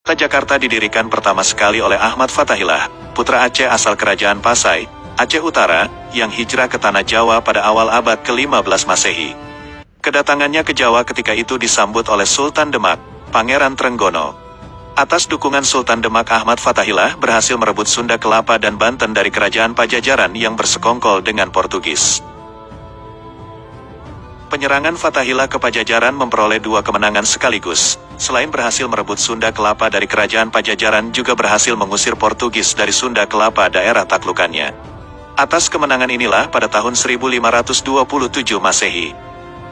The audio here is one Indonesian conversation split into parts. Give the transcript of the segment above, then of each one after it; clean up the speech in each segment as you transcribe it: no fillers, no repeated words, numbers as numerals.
Kota Jakarta didirikan pertama sekali oleh Ahmad Fathahillah, putra Aceh asal Kerajaan Pasai, Aceh Utara, yang hijrah ke Tanah Jawa pada awal abad ke-15 Masehi. Kedatangannya ke Jawa ketika itu disambut oleh Sultan Demak, Pangeran Trenggono. Atas dukungan Sultan Demak, Ahmad Fathahillah berhasil merebut Sunda Kelapa dan Banten dari Kerajaan Pajajaran yang bersekongkol dengan Portugis. Penyerangan Fathahillah ke Pajajaran memperoleh 2 kemenangan sekaligus. Selain berhasil merebut Sunda Kelapa dari Kerajaan Pajajaran, juga berhasil mengusir Portugis dari Sunda Kelapa daerah taklukannya. Atas kemenangan inilah pada tahun 1527 Masehi,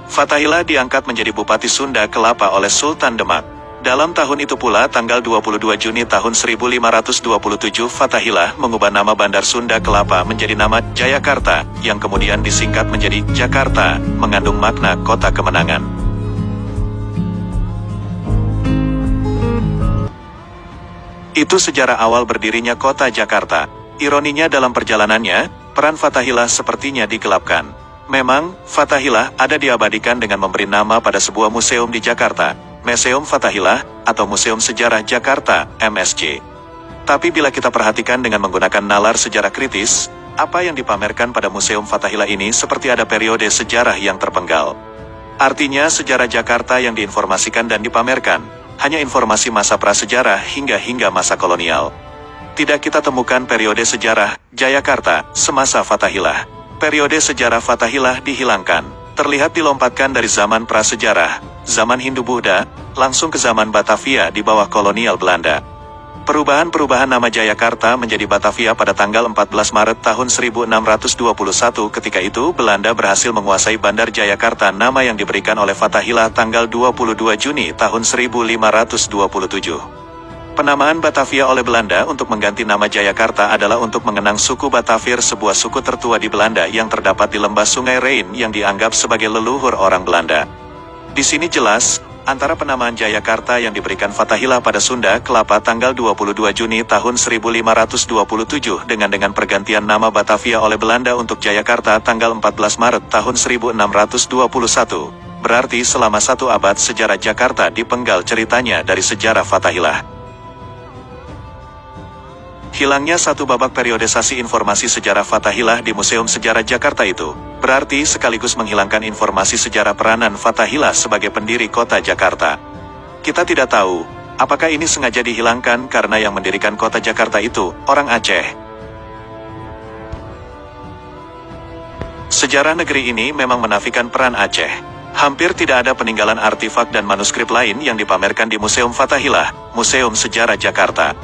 Fathahillah diangkat menjadi Bupati Sunda Kelapa oleh Sultan Demak. Dalam tahun itu pula tanggal 22 Juni tahun 1527 Fathahillah mengubah nama Bandar Sunda Kelapa menjadi nama Jayakarta, yang kemudian disingkat menjadi Jakarta, mengandung makna kota kemenangan. Itu sejarah awal berdirinya kota Jakarta. Ironinya dalam perjalanannya, peran Fathahillah sepertinya digelapkan. Memang, Fathahillah ada diabadikan dengan memberi nama pada sebuah museum di Jakarta, Museum Fathahillah, atau Museum Sejarah Jakarta, MSJ. Tapi bila kita perhatikan dengan menggunakan nalar sejarah kritis, apa yang dipamerkan pada Museum Fathahillah ini seperti ada periode sejarah yang terpenggal. Artinya sejarah Jakarta yang diinformasikan dan dipamerkan, hanya informasi masa prasejarah hingga masa kolonial. Tidak kita temukan periode sejarah Jayakarta semasa Fathahillah. Periode sejarah Fathahillah dihilangkan. Terlihat dilompatkan dari zaman prasejarah, zaman Hindu-Buddha, langsung ke zaman Batavia di bawah kolonial Belanda. Perubahan nama Jayakarta menjadi Batavia pada tanggal 14 Maret tahun 1621. Ketika itu Belanda berhasil menguasai Bandar Jayakarta, nama yang diberikan oleh Fathahillah tanggal 22 Juni tahun 1527. Penamaan Batavia oleh Belanda untuk mengganti nama Jayakarta adalah untuk mengenang suku Batavir, sebuah suku tertua di Belanda yang terdapat di lembah Sungai Rhein yang dianggap sebagai leluhur orang Belanda. Di sini jelas, antara penamaan Jayakarta yang diberikan Fathahillah pada Sunda Kelapa tanggal 22 Juni tahun 1527 dengan pergantian nama Batavia oleh Belanda untuk Jayakarta tanggal 14 Maret tahun 1621. Berarti selama 1 abad sejarah Jakarta dipenggal ceritanya dari sejarah Fathahillah. Hilangnya 1 babak periodisasi informasi sejarah Fathahillah di Museum Sejarah Jakarta itu, berarti sekaligus menghilangkan informasi sejarah peranan Fathahillah sebagai pendiri kota Jakarta. Kita tidak tahu, apakah ini sengaja dihilangkan karena yang mendirikan kota Jakarta itu, orang Aceh. Sejarah negeri ini memang menafikan peran Aceh. Hampir tidak ada peninggalan artefak dan manuskrip lain yang dipamerkan di Museum Fathahillah, Museum Sejarah Jakarta.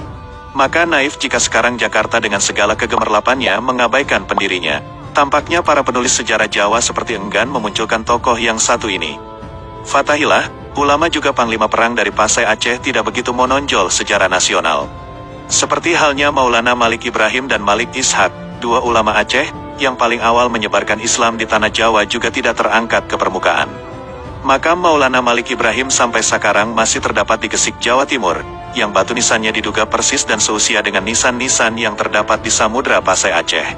Maka naif jika sekarang Jakarta dengan segala kegemerlapannya mengabaikan pendirinya. Tampaknya para penulis sejarah Jawa seperti enggan memunculkan tokoh yang satu ini. Fathahillah, ulama juga panglima perang dari Pasai Aceh, tidak begitu menonjol sejarah nasional. Seperti halnya Maulana Malik Ibrahim dan Malik Ishak, 2 ulama Aceh, yang paling awal menyebarkan Islam di tanah Jawa, juga tidak terangkat ke permukaan. Makam Maulana Malik Ibrahim sampai sekarang masih terdapat di Gesik, Jawa Timur, yang batu nisannya diduga persis dan seusia dengan nisan-nisan yang terdapat di Samudra Pasai Aceh.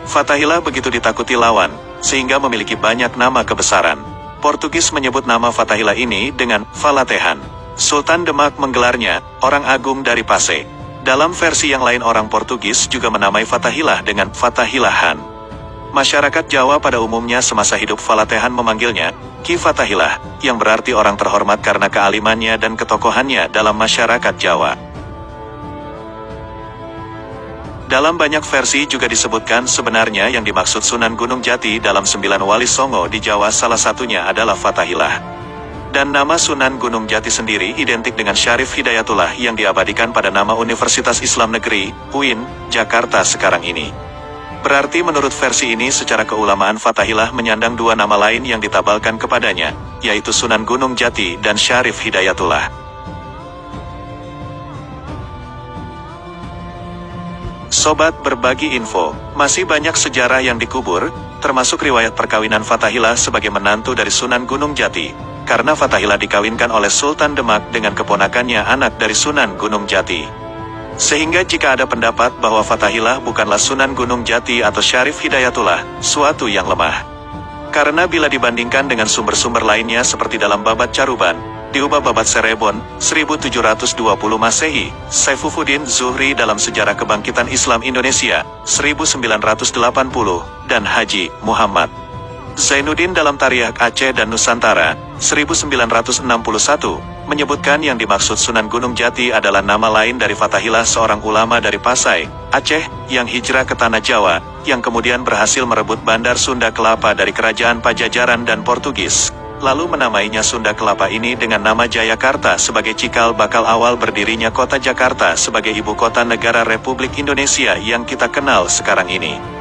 Fathahillah begitu ditakuti lawan, sehingga memiliki banyak nama kebesaran. Portugis menyebut nama Fathahillah ini dengan Falatehan. Sultan Demak menggelarnya orang agung dari Pasai. Dalam versi yang lain orang Portugis juga menamai Fathahillah dengan Fathahillahan. Masyarakat Jawa pada umumnya semasa hidup Falatehan memanggilnya Ki Fathahillah, yang berarti orang terhormat karena kealimannya dan ketokohannya dalam masyarakat Jawa. Dalam banyak versi juga disebutkan sebenarnya yang dimaksud Sunan Gunung Jati dalam 9 Wali Songo di Jawa, salah satunya adalah Fathahillah. Dan nama Sunan Gunung Jati sendiri identik dengan Syarif Hidayatullah yang diabadikan pada nama Universitas Islam Negeri, UIN, Jakarta sekarang ini. Berarti menurut versi ini secara keulamaan Fathahillah menyandang 2 nama lain yang ditabalkan kepadanya, yaitu Sunan Gunung Jati dan Syarif Hidayatullah. Sobat Berbagi Info, masih banyak sejarah yang dikubur, termasuk riwayat perkawinan Fathahillah sebagai menantu dari Sunan Gunung Jati, karena Fathahillah dikawinkan oleh Sultan Demak dengan keponakannya anak dari Sunan Gunung Jati. Sehingga jika ada pendapat bahwa Fathahillah bukanlah Sunan Gunung Jati atau Syarif Hidayatullah, suatu yang lemah. Karena bila dibandingkan dengan sumber-sumber lainnya seperti dalam Babat Caruban, diubah babat Serebon, 1720 Masehi, Saifuddin Zuhri dalam Sejarah Kebangkitan Islam Indonesia, 1980, dan Haji Muhammad Zainuddin dalam Tariakh Aceh dan Nusantara, 1961, menyebutkan yang dimaksud Sunan Gunung Jati adalah nama lain dari Fathahillah, seorang ulama dari Pasai, Aceh, yang hijrah ke Tanah Jawa, yang kemudian berhasil merebut Bandar Sunda Kelapa dari Kerajaan Pajajaran dan Portugis. Lalu menamainya Sunda Kelapa ini dengan nama Jayakarta sebagai cikal bakal awal berdirinya kota Jakarta sebagai ibu kota negara Republik Indonesia yang kita kenal sekarang ini.